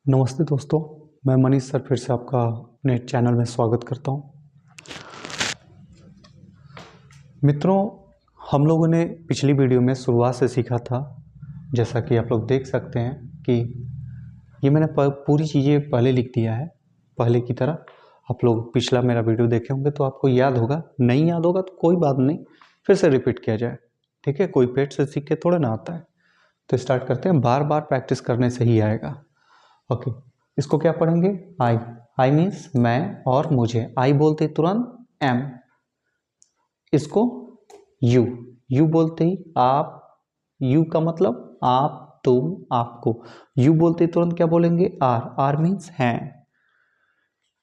नमस्ते दोस्तों, मैं मनीष सर फिर से आपका अपने चैनल में स्वागत करता हूं। मित्रों, हम लोगों ने पिछली वीडियो में शुरुआत से सीखा था, जैसा कि आप लोग देख सकते हैं कि ये मैंने पूरी चीज़ें पहले लिख दिया है। पहले की तरह आप लोग पिछला मेरा वीडियो देखे होंगे तो आपको याद होगा, नहीं याद होगा तो कोई बात नहीं, फिर से रिपीट किया जाए। ठीक है, कोई पेट से सीख के थोड़ा ना आता है। तो स्टार्ट करते हैं, बार बार प्रैक्टिस करने से ही आएगा। ओके, इसको क्या पढ़ेंगे? आई। आई मीन्स मैं और मुझे। आई बोलते तुरंत एम। इसको यू। यू बोलते ही आप। यू का मतलब आप, तुम, आपको। यू बोलते ही तुरंत क्या बोलेंगे? आर। आर मीन्स हैं।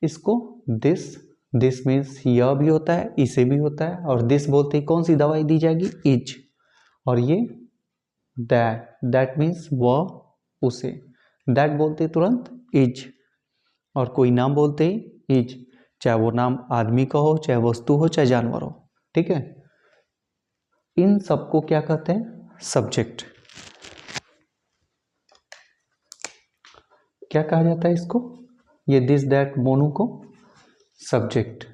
इसको दिस। दिस मीन्स यह भी होता है, इसे भी होता है। और दिस बोलते ही कौन सी दवाई दी जाएगी? इज। और ये दैट। दैट मीन्स वह, उसे। दैट बोलते ही तुरंत इज। और कोई नाम बोलते ही इज, चाहे वो नाम आदमी का हो, चाहे वस्तु हो, चाहे जानवर हो। ठीक है, इन सबको क्या कहते हैं? सब्जेक्ट। क्या कहा जाता है इसको? ये दिस दैट मोनू को सब्जेक्ट।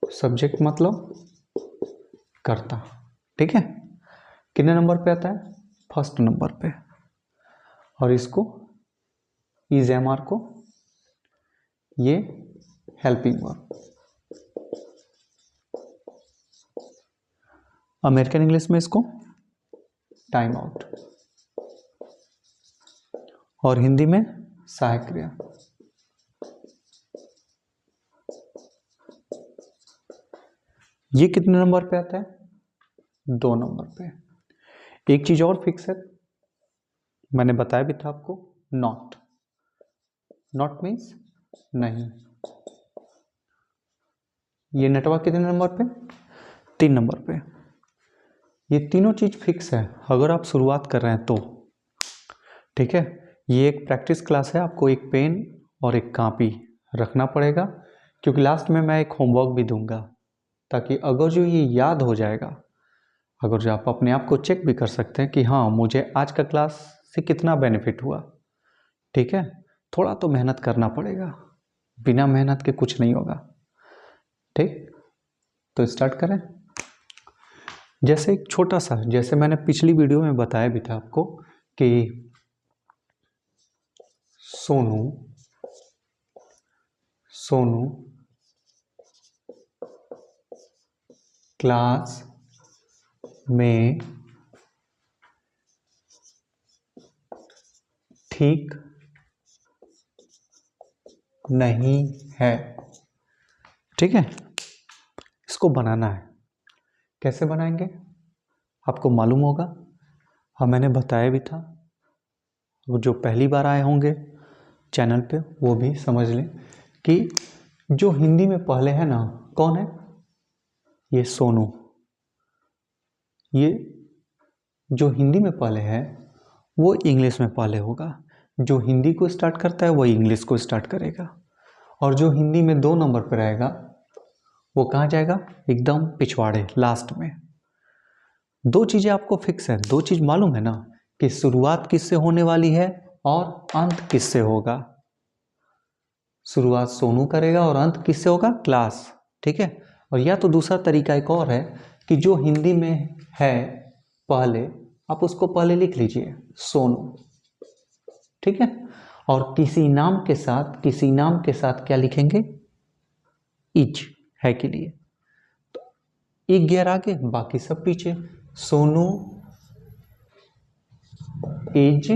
सब्जेक्ट मतलब कर्ता। ठीक है, कितने नंबर पे आता है? फर्स्ट नंबर पे। और इसको इज एम आर को ये हेल्पिंग वर्ब। अमेरिकन इंग्लिश में इसको टाइम आउट। और हिंदी में सहायक क्रिया। ये कितने नंबर पे आता है? 2 नंबर पे। एक चीज और फिक्स है, मैंने बताया भी था आपको, नॉट। नॉट मीन्स नहीं। ये नेटवर्क कितने नंबर पे? 3 नंबर पे। ये तीनों चीज फिक्स है अगर आप शुरुआत कर रहे हैं तो। ठीक है, ये एक प्रैक्टिस क्लास है, आपको एक पेन और एक कॉपी रखना पड़ेगा, क्योंकि लास्ट में मैं एक होमवर्क भी दूंगा, ताकि अगर जो ये याद हो जाएगा, अगर जो आप अपने आप को चेक भी कर सकते हैं कि हाँ मुझे आज का क्लास से कितना बेनिफिट हुआ। ठीक है, थोड़ा तो मेहनत करना पड़ेगा, बिना मेहनत के कुछ नहीं होगा। ठीक, तो स्टार्ट करें। जैसे एक छोटा सा, जैसे मैंने पिछली वीडियो में बताया भी था आपको कि सोनू सोनू क्लास में ठीक नहीं है। ठीक है, इसको बनाना है। कैसे बनाएंगे आपको मालूम होगा, हाँ मैंने बताया भी था। वो जो पहली बार आए होंगे चैनल पे वो भी समझ लें कि जो हिंदी में पहले है ना, कौन है? ये सोनू। ये जो हिंदी में पहले है वो इंग्लिश में पहले होगा। जो हिंदी को स्टार्ट करता है वो इंग्लिश को स्टार्ट करेगा। और जो हिंदी में 2 नंबर पर रहेगा वो कहाँ जाएगा? एकदम पिछवाड़े, लास्ट में। दो चीजें आपको फिक्स है, दो चीज मालूम है ना, कि शुरुआत किससे होने वाली है और अंत किससे होगा। शुरुआत सोनू करेगा और अंत किससे होगा? क्लास। ठीक है, और या तो दूसरा तरीका एक और है कि जो हिंदी में है पहले, आप उसको पहले लिख लीजिए सोनू। ठीक है, और किसी नाम के साथ, किसी नाम के साथ क्या लिखेंगे? इज है के लिए। तो एक गियर आगे, बाकी सब पीछे। सोनू इज,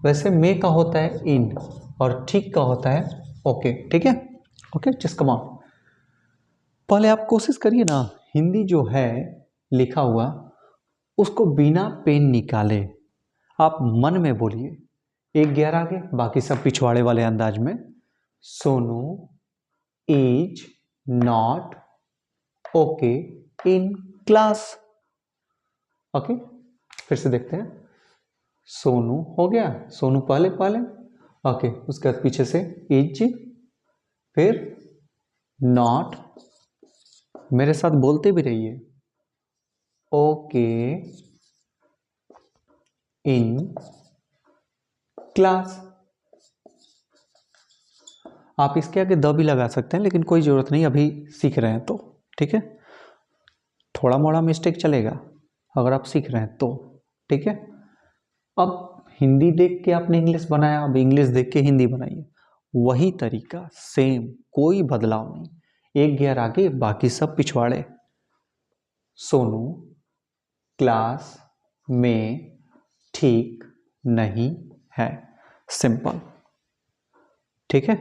वैसे मे का होता है इन और ठीक का होता है ओके। ठीक है, ओके, जस्ट कम ऑन। पहले आप कोशिश करिए ना, हिंदी जो है लिखा हुआ उसको बिना पेन निकाले आप मन में बोलिए। एक गियर आगे, बाकी सब पिछवाड़े वाले अंदाज में। Sonu is not okay in class. Okay, फिर से देखते हैं। सोनू हो गया, सोनू पहले पहले, ओके, उसके बाद पीछे से इज, फिर नॉट, मेरे साथ बोलते भी रहिए, ओके इन क्लास। आप इसके आगे द भी लगा सकते हैं, लेकिन कोई ज़रूरत नहीं, अभी सीख रहे हैं तो। ठीक है, थोड़ा मोड़ा मिस्टेक चलेगा अगर आप सीख रहे हैं तो। ठीक है, अब हिंदी देख के आपने इंग्लिश बनाया, अब इंग्लिश देख के हिंदी बनाइए, वही तरीका सेम, कोई बदलाव नहीं, एक गियर आगे बाकी सब पिछवाड़े। सोनू क्लास में ठीक नहीं है, सिंपल। ठीक है,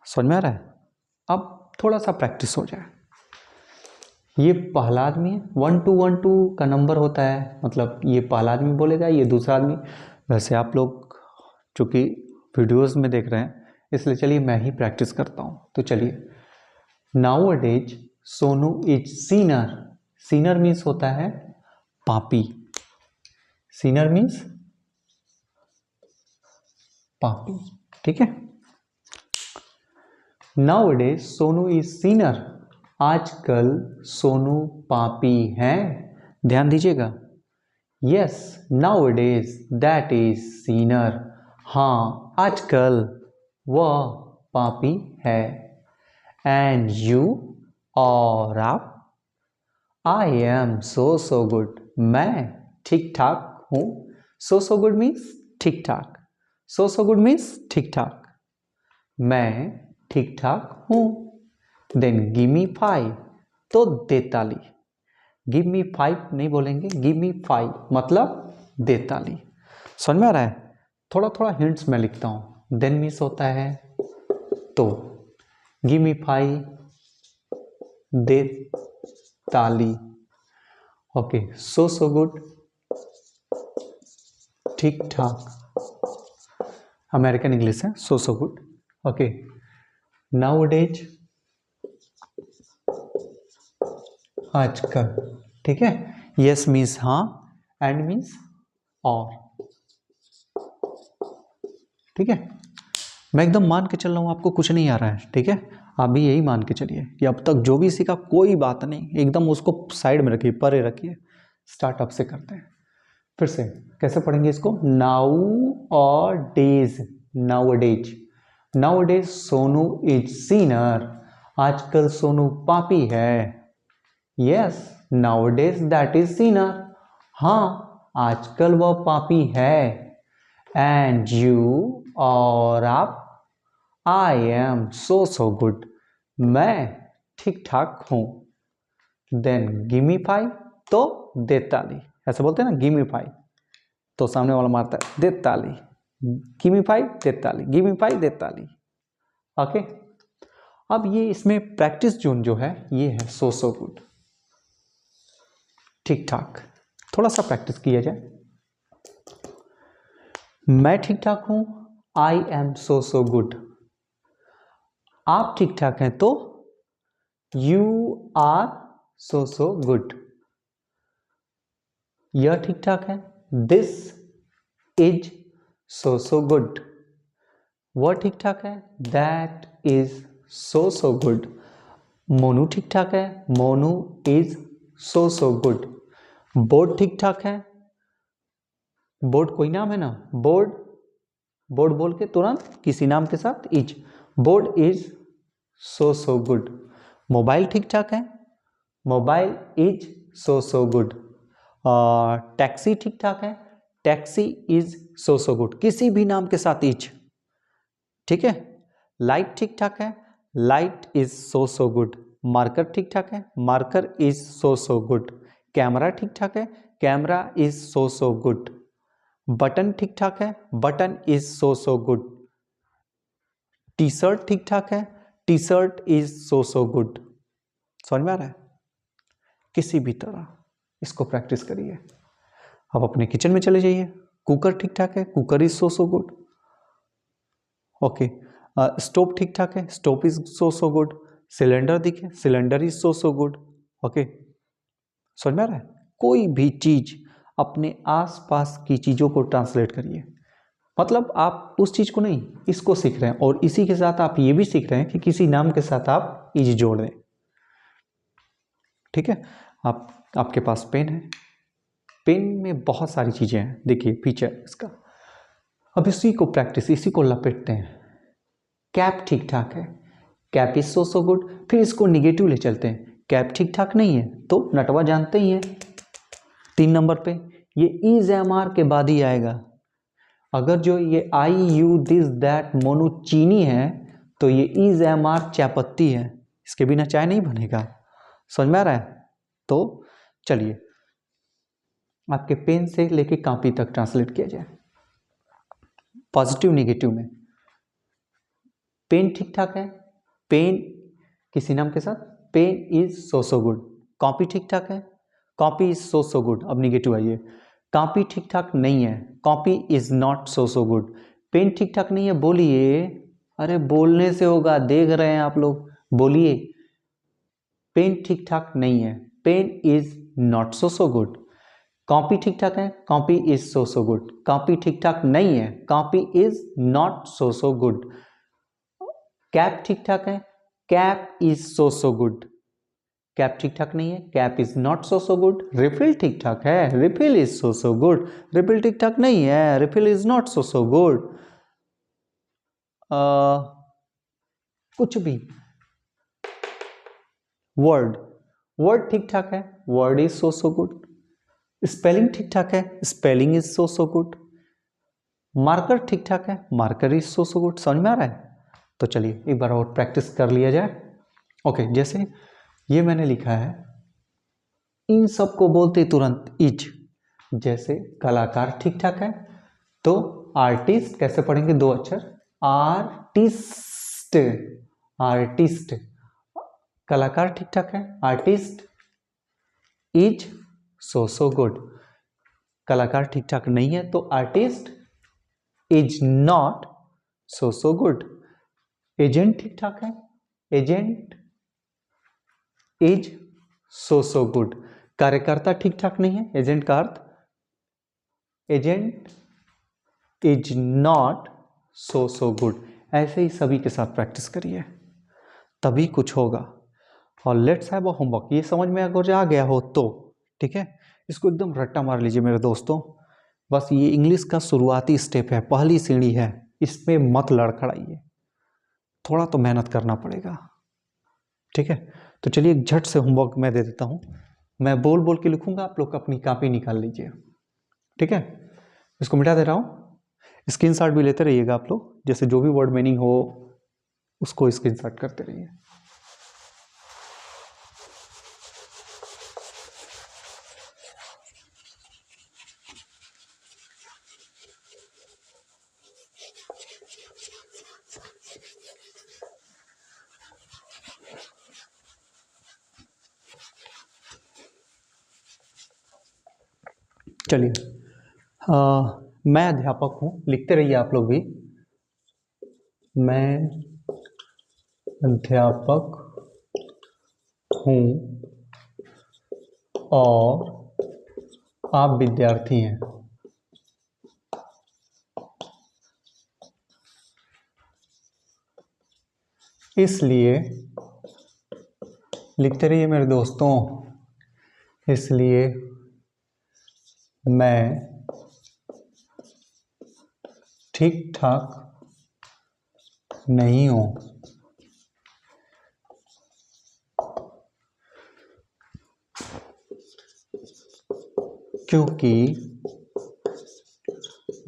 समझ में आ रहा है? अब थोड़ा सा प्रैक्टिस हो जाए। ये पहला आदमी है, 1 2 1 2 का नंबर होता है, मतलब ये पहला आदमी बोलेगा, ये दूसरा आदमी। वैसे आप लोग चूँकि वीडियोस में देख रहे हैं, इसलिए चलिए मैं ही प्रैक्टिस करता हूँ। तो चलिए, नाउअडेज सोनू इज सीनर। सीनर मीन्स होता है पापी। सीनर मीन्स पापी। ठीक है, नाउअडेज सोनू इज सीनर। आजकल सोनू पापी है। ध्यान दीजिएगा, yes nowadays that is sinner. हाँ, आजकल वह पापी है। एंड यू, और आप? I am so good. मैं ठीक ठाक हूँ। सो गुड मीन्स ठीक ठाक। सो गुड मीन्स ठीक ठाक। मैं ठीक ठाक हूँ। देन गिव मी 5, तो दे ताली। गिव मी 5 नहीं बोलेंगे, गिव मी 5 मतलब दे ताली। समझ में आ रहा है? थोड़ा थोड़ा हिंट्स में लिखता हूँ। देन मीन्स होता है तो, गिव मी 5 दे ताली। ओके, सो गुड ठीक ठाक, अमेरिकन इंग्लिश है, सो गुड। ओके, नाउअडेज आजकल। ठीक है, यस मीन्स हाँ, एंड मीन्स और। ठीक है, मैं एकदम मान के चल रहा हूँ, आपको कुछ नहीं आ रहा है। ठीक है, आप भी यही मान के चलिए कि अब तक जो भी सीखा कोई बात नहीं, एकदम उसको साइड में रखिए, परे रखिए। स्टार्टअप से करते हैं फिर से। कैसे पढ़ेंगे इसको? नाउ और days, nowadays. Nowadays Sonu is sinner. आजकल सोनू पापी है। Yes nowadays that is sinner. हाँ, आजकल वह पापी है। एंड यू, और आप? I am so good. मैं ठीक ठाक हूँ। देन गिव मी 5, तो दे ताली। ऐसे बोलते हैं ना, गिव मी 5, तो सामने वाला मारता है दे ताली। गिव मी 5 दे ताली, गिव मी 5 दे ताली। ओके, अब ये इसमें प्रैक्टिस जोन जो है ये है सो गुड, ठीक ठाक। थोड़ा सा प्रैक्टिस किया जाए। मैं ठीक ठाक हूं, आई एम सो गुड। आप ठीक ठाक हैं तो, यू आर सो गुड। यह ठीक ठाक है, दिस इज सो गुड। वह ठीक ठाक है, that is so good. Monu ठीक ठाक है, Monu is so good. Board ठीक ठाक है, बोर्ड कोई नाम है ना, बोर्ड, बोर्ड बोल के तुरंत किसी नाम के साथ is, board is so good. Mobile ठीक ठाक है, mobile is so good. Taxi ठीक ठाक है, टैक्सी इज सो गुड, किसी भी नाम के साथ इज। ठीक है, लाइट ठीक ठाक है, light is so good. Marker ठीक ठाक है, marker is so good. Camera ठीक ठाक है, camera is so good. Button ठीक ठाक है, button is so good. T shirt ठीक ठाक है, T shirt is so good. समझ में आ रहा है? किसी भी तरह इसको प्रैक्टिस करिए। अब अपने किचन में चले जाइए। कुकर ठीक ठाक है, cooker is so good. Okay, stove ठीक ठाक है, stove is so good. Cylinder दिखे, cylinder is so good. Okay, समझ में आ रहा है? कोई भी चीज अपने आसपास की चीजों को ट्रांसलेट करिए। मतलब आप उस चीज को नहीं, इसको सीख रहे हैं, और इसी के साथ आप ये भी सीख रहे हैं कि किसी नाम के साथ आप इज जोड़ दें। ठीक है, आपके पास पेन है, पेन में बहुत सारी चीज़ें हैं, देखिए फीचर इसका। अब इसी को प्रैक्टिस, इसी को लपेटते हैं। कैप ठीक ठाक है, कैप इज सो गुड। फिर इसको निगेटिव ले चलते हैं, कैप ठीक ठाक नहीं है तो नटवा जानते ही हैं 3 नंबर पे ये इज एम आर के बाद ही आएगा। अगर जो ये आई यू दिस दैट मोनू चीनी है तो ये इज एम आर चायपत्ती है, इसके बिना चाय नहीं बनेगा। समझ में आ रहा है? तो चलिए आपके पेन से लेके कॉपी तक ट्रांसलेट किया जाए पॉजिटिव निगेटिव में। पेन ठीक ठाक है, पेन किसी नाम के साथ, pen is so good. Copy ठीक ठाक है, कॉपी इज सो गुड। अब निगेटिव आइए, कॉपी ठीक ठाक नहीं है, copy is not so good. Pen ठीक ठाक नहीं है, बोलिए, अरे बोलने से होगा, देख रहे हैं आप लोग, बोलिए। पेन ठीक ठाक नहीं है, pen is not so good. Copy ठीक ठाक है, copy is so good. Copy ठीक ठाक नहीं है, copy is not so good. Cap ठीक ठाक है, cap is so good. Cap ठीक ठाक नहीं है, cap is not so good. Refill ठीक ठाक है, refill is so good. Refill ठीक ठाक नहीं है, refill is not so good. कुछ भी। वर्ड, वर्ड ठीक ठाक है, word is so good. Spelling ठीक ठाक है, spelling is so good. Marker ठीक ठाक है, मार्कर इज सो गुड। समझ में आ रहा है? तो चलिए एक बार और प्रैक्टिस कर लिया जाए। ओके, जैसे ये मैंने लिखा है, इन सब को बोलते तुरंत इज। जैसे कलाकार ठीक ठाक है, तो आर्टिस्ट कैसे पढ़ेंगे? 2 अक्षर, आर्टिस्ट, आर्टिस्ट। कलाकार ठीक ठाक है, आर्टिस्ट इज सो गुड। कलाकार ठीक ठाक नहीं है तो artist is not so good. Agent ठीक ठाक है, एजेंट इज सो गुड। कार्यकर्ता ठीक ठाक नहीं है, एजेंट का अर्थ, agent is not so good. ऐसे ही सभी के साथ प्रैक्टिस करिए, तभी कुछ होगा। और लेट्स हैव अ होमवर्क। ये समझ में अगर आ गया हो तो ठीक है, इसको एकदम रट्टा मार लीजिए मेरे दोस्तों। बस ये इंग्लिश का शुरुआती स्टेप है, पहली सीढ़ी है, इसमें मत लड़खड़ाइए, थोड़ा तो मेहनत करना पड़ेगा। ठीक है, तो चलिए एक झट से होमवर्क मैं दे देता हूँ। मैं बोल बोल के लिखूंगा, आप लोग अपनी कॉपी निकाल लीजिए। ठीक है, इसको मिटा दे रहा हूँ, स्क्रीनशॉट भी लेते रहिएगा आप लोग, जैसे जो भी वर्ड मीनिंग हो उसको स्क्रीनशॉट करते रहिए। चलिए, मैं अध्यापक हूँ, लिखते रहिए आप लोग भी। मैं अध्यापक हूँ और आप विद्यार्थी हैं। इसलिए लिखते रहिए मेरे दोस्तों, इसलिए मैं ठीक ठाक नहीं हूँ। क्योंकि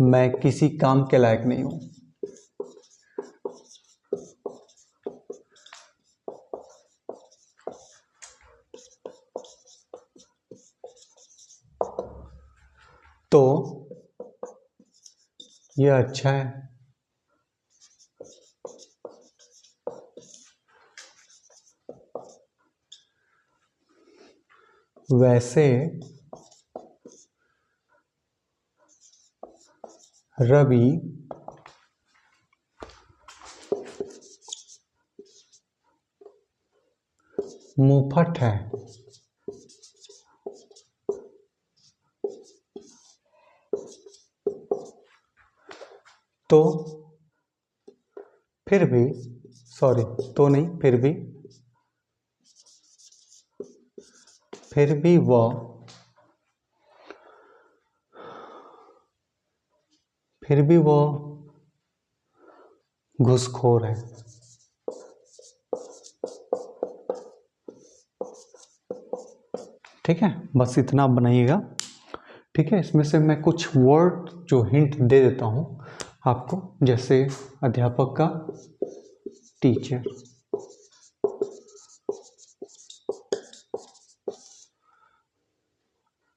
मैं किसी काम के लायक नहीं हूँ। तो यह अच्छा है। वैसे रवि मुफट है। तो फिर भी, सॉरी, तो नहीं, फिर भी वह फिर भी वो घूसखोर है। ठीक है, बस इतना बनाइएगा। ठीक है, इसमें से मैं कुछ वर्ड जो हिंट दे देता हूँ आपको, जैसे अध्यापक का टीचर,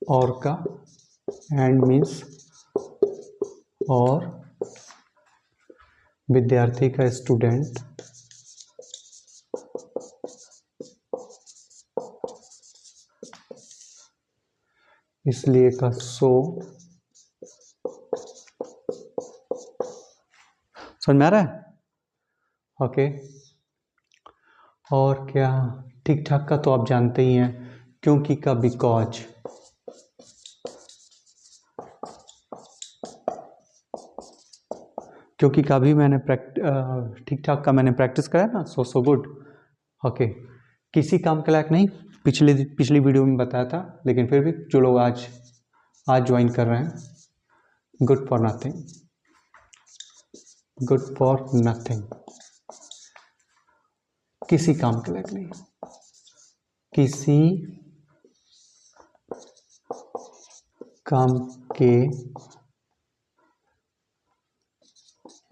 और का एंड मीन्स और, विद्यार्थी का स्टूडेंट, इसलिए का सो। समझ में आ रहा है? ओके। और क्या, ठीक ठाक का तो आप जानते ही हैं, क्योंकि का बिकॉज, क्योंकि का भी मैंने ठीक ठाक का मैंने प्रैक्टिस कराया ना, सो गुड। ओके, किसी काम के लायक नहीं, पिछली वीडियो में बताया था, लेकिन फिर भी जो लोग आज ज्वाइन कर रहे हैं, good for nothing, good for nothing, किसी काम के लायक नहीं, किसी काम के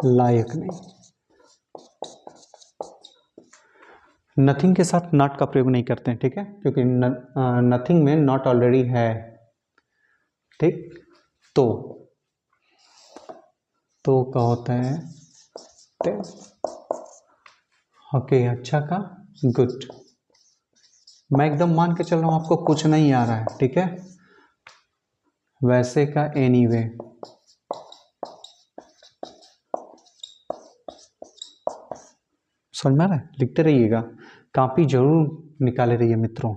लायक नहीं। नथिंग के साथ नॉट का प्रयोग नहीं करते हैं, ठीक है, क्योंकि नथिंग में नॉट ऑलरेडी है। ठीक, तो का होता है ते। ओके, अच्छा का गुड। मैं एकदम मान के चल रहा हूं आपको कुछ नहीं आ रहा है, ठीक है। वैसे का एनीवे, समझ में आ रहा है? लिखते रहिएगा, कॉपी जरूर निकाले रहिए मित्रों।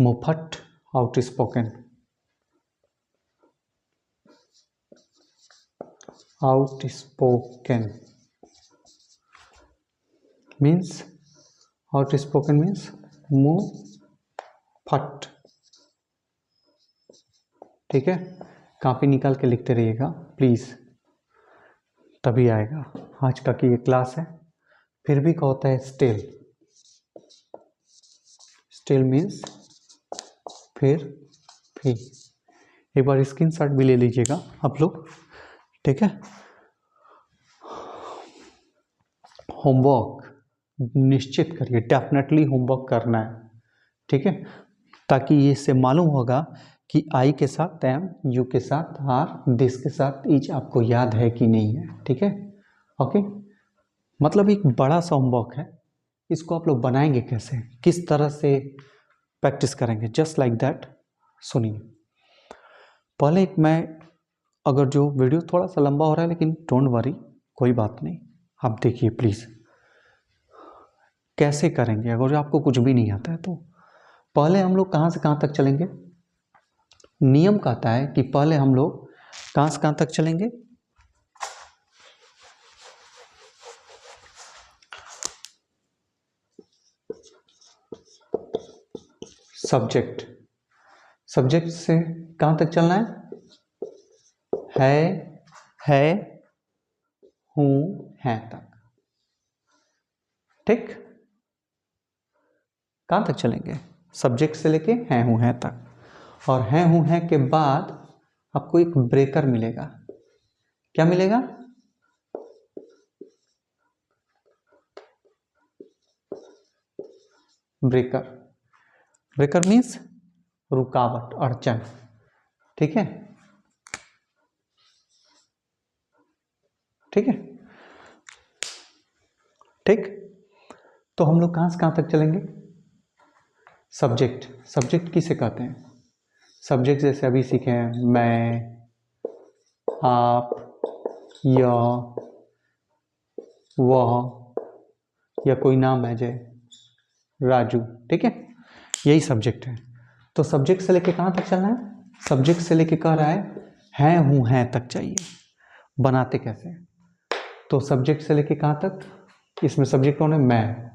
मुफट, outspoken, outspoken means, outspoken means मुफट। ठीक है, कॉपी निकाल के लिखते रहिएगा प्लीज, तभी आएगा। आज का की ये क्लास है। फिर भी क्या होता है स्टिल, स्टिल मीन्स फिर भी। एक बार स्क्रीनशॉट भी ले लीजिएगा आप लोग, ठीक है। होमवर्क निश्चित करिए, डेफिनेटली होमवर्क करना है, ठीक है, ताकि ये इससे मालूम होगा कि आई के साथ एम, यू के साथ आर, दिस के साथ इज आपको याद है कि नहीं है, ठीक है। ओके, मतलब एक बड़ा सा होमवर्क है, इसको आप लोग बनाएंगे कैसे, किस तरह से प्रैक्टिस करेंगे, जस्ट लाइक दैट। सुनिए, पहले एक मैं, अगर जो वीडियो थोड़ा सा लंबा हो रहा है, लेकिन डोंट वरी, कोई बात नहीं, आप देखिए प्लीज़ कैसे करेंगे। अगर आपको कुछ भी नहीं आता है तो पहले हम लोग कहाँ से कहाँ तक चलेंगे। नियम कहता है कि पहले हम लोग कहाँ से कहाँ तक चलेंगे, सब्जेक्ट, सब्जेक्ट से कहाँ तक चलना है, हूँ, है तक, ठीक। कहाँ तक चलेंगे, सब्जेक्ट से लेके हैं हूँ हैं तक, और हैं हूँ हैं के बाद आपको एक ब्रेकर मिलेगा। क्या मिलेगा, ब्रेकर। ब्रेकर मीन्स रुकावट, अड़चन, ठीक है, ठीक है, ठीक। तो हम लोग कहाँ से कहाँ तक चलेंगे, सब्जेक्ट, सब्जेक्ट किसे कहते हैं, सब्जेक्ट जैसे अभी सीखे हैं, मैं, आप, यह, वह, या कोई नाम है जय राजू, ठीक है, यही सब्जेक्ट है। तो सब्जेक्ट से लेके कहाँ तक चलना है, सब्जेक्ट से लेके कह रहा है हूँ हैं तक चाहिए। बनाते कैसे, तो सब्जेक्ट से लेके कहाँ तक, इसमें सब्जेक्ट कौन है, मैं,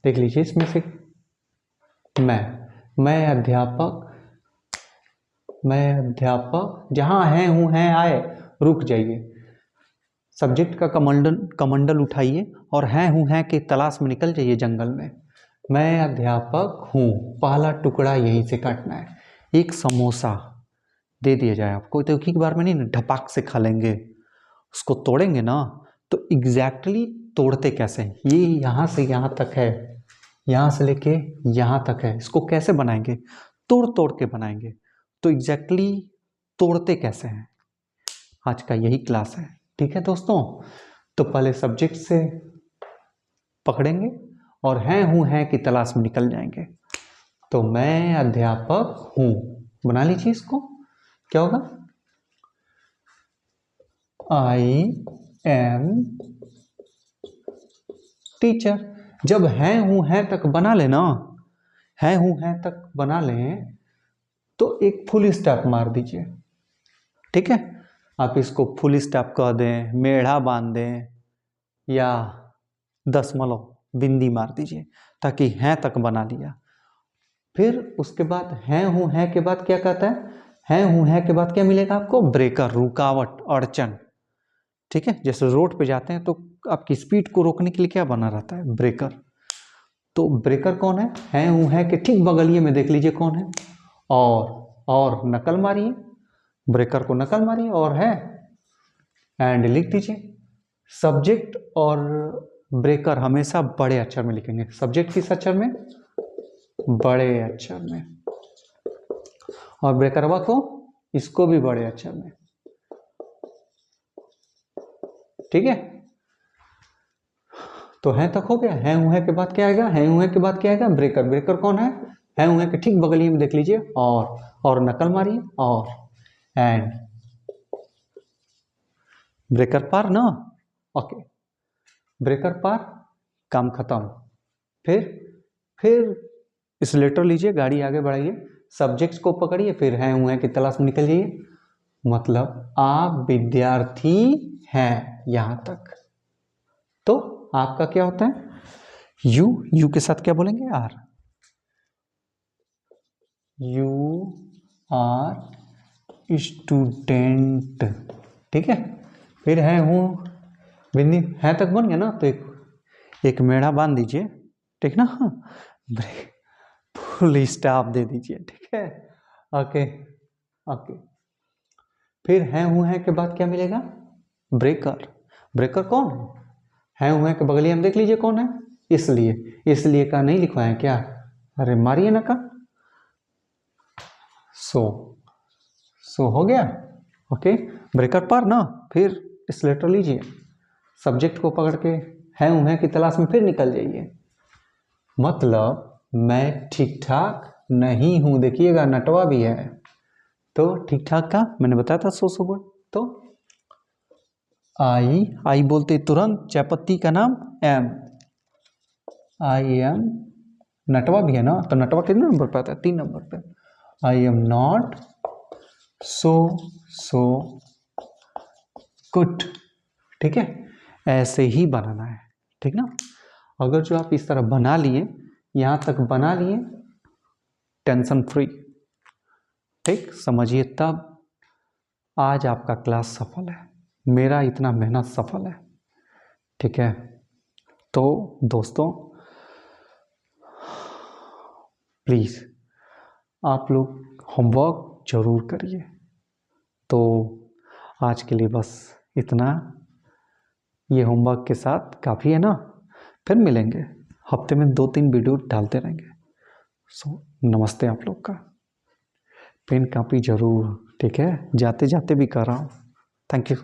देख लीजिए इसमें से, मैं अध्यापक, मैं अध्यापक, जहाँ है हूँ हैं आए रुक जाइए, सब्जेक्ट का कमंडल उठाइए और हैं हूँ हैं की तलाश में निकल जाइए जंगल में। मैं अध्यापक हूँ, पहला टुकड़ा यहीं से काटना है। एक समोसा दे दिया जाए आपको तो एक ही बार में नहीं, ढपाक से खा लेंगे, उसको तोड़ेंगे ना तो एग्जैक्टली तोड़ते कैसे हैं, ये यहाँ से यहाँ तक है, यहाँ से लेके यहाँ तक है, इसको कैसे बनाएंगे, तोड़ तोड़ के बनाएंगे। तो एग्जैक्टली तोड़ते कैसे हैं, आज का यही क्लास है। ठीक है दोस्तों, तो पहले सब्जेक्ट से पकड़ेंगे और हैं हूँ हैं की तलाश में निकल जाएंगे। तो मैं अध्यापक हूँ, बना लीजिए इसको, क्या होगा, आई एम टीचर। जब हैं हूँ हैं तक बना लेना, हैं हूँ हैं तक बना लें तो एक फुल स्टॉप मार दीजिए। ठीक है, आप इसको फुल स्टॉप कह दें, मेढ़ा बांध दें या दशमलव बिंदी मार दीजिए, ताकि हैं तक बना लिया। फिर उसके बाद हैं हूँ हैं के बाद क्या कहता है हूँ हैं के बाद क्या मिलेगा आपको, ब्रेकर, रुकावट, अड़चन। ठीक है, जैसे रोड पे जाते हैं तो आपकी स्पीड को रोकने के लिए क्या बना रहता है, ब्रेकर। तो ब्रेकर कौन है हूँ हैं के ठीक बगलिए में देख लीजिए कौन है, और नकल मारिए, ब्रेकर को नकल मारिए और है एंड लिख दीजिए। सब्जेक्ट और ब्रेकर हमेशा बड़े अक्षर में लिखेंगे, सब्जेक्ट किस अक्षर में, बड़े अक्षर में, और ब्रेकरवा को, इसको भी बड़े अक्षर में। ठीक है, तो हैं तक हो गया। हैं हूँ हैं के बाद क्या आएगा, हैं हूँ हैं के बाद क्या आएगा, ब्रेकर। ब्रेकर कौन है, हैं हूँ हैं के ठीक बगलिए में देख लीजिए, और नकल मारिए, और एंड, ब्रेकर पार ना, ओके, ब्रेकर पार, काम खत्म। फिर इस लेटर लीजिए, गाड़ी आगे बढ़ाइए, सब्जेक्ट्स को पकड़िए, फिर हैं हूँ हैं की तलाश में निकल जाइए। मतलब आप विद्यार्थी हैं यहां तक, तो आपका क्या होता है, यू के साथ क्या बोलेंगे, आर, यू आर स्टूडेंट। ठीक है, फिर है हूँ बिंदी, है तक बन गया ना, तो एक मेढ़ा बांध दीजिए, ठीक ना, फुल स्टॉप दे दीजिए। ठीक है, ओके ओके। फिर हैं हूँ हैं के बाद क्या मिलेगा, ब्रेकर। ब्रेकर कौन है हूँ हैं के बगलिए हम देख लीजिए कौन है, इसलिए का नहीं लिखवाए क्या, अरे मारिए ना का, सो हो गया। ओके, ब्रेकर पर ना, फिर इस लेटर लीजिए, सब्जेक्ट को पकड़ के हैं हूँ हैं की तलाश में फिर निकल जाइए। मतलब मैं ठीक ठाक नहीं हूं, देखिएगा नटवा भी है, तो ठीक ठाक का मैंने बताया था 100 वर्ड। तो आई बोलते तुरंत, चायपत्ती का नाम एम, आई एम, नटवा भी है ना, तो नटवा कितने नंबर पे आता है, 3 नंबर पे। I am not so good. ठीक है, ऐसे ही बनाना है, ठीक ना। अगर जो आप इस तरह बना लिए, यहां तक बना लिए, टेंशन फ्री, ठीक, समझिए, तब आज आपका क्लास सफल है, मेरा इतना मेहनत सफल है। ठीक है, तो दोस्तों प्लीज़ आप लोग होमवर्क जरूर करिए। तो आज के लिए बस इतना, ये होमवर्क के साथ काफ़ी है ना, फिर मिलेंगे, हफ्ते में 2-3 वीडियो डालते रहेंगे। सो नमस्ते आप लोग का, पेन कापी जरूर, ठीक है, जाते जाते भी कर रहा हूँ। Thank you.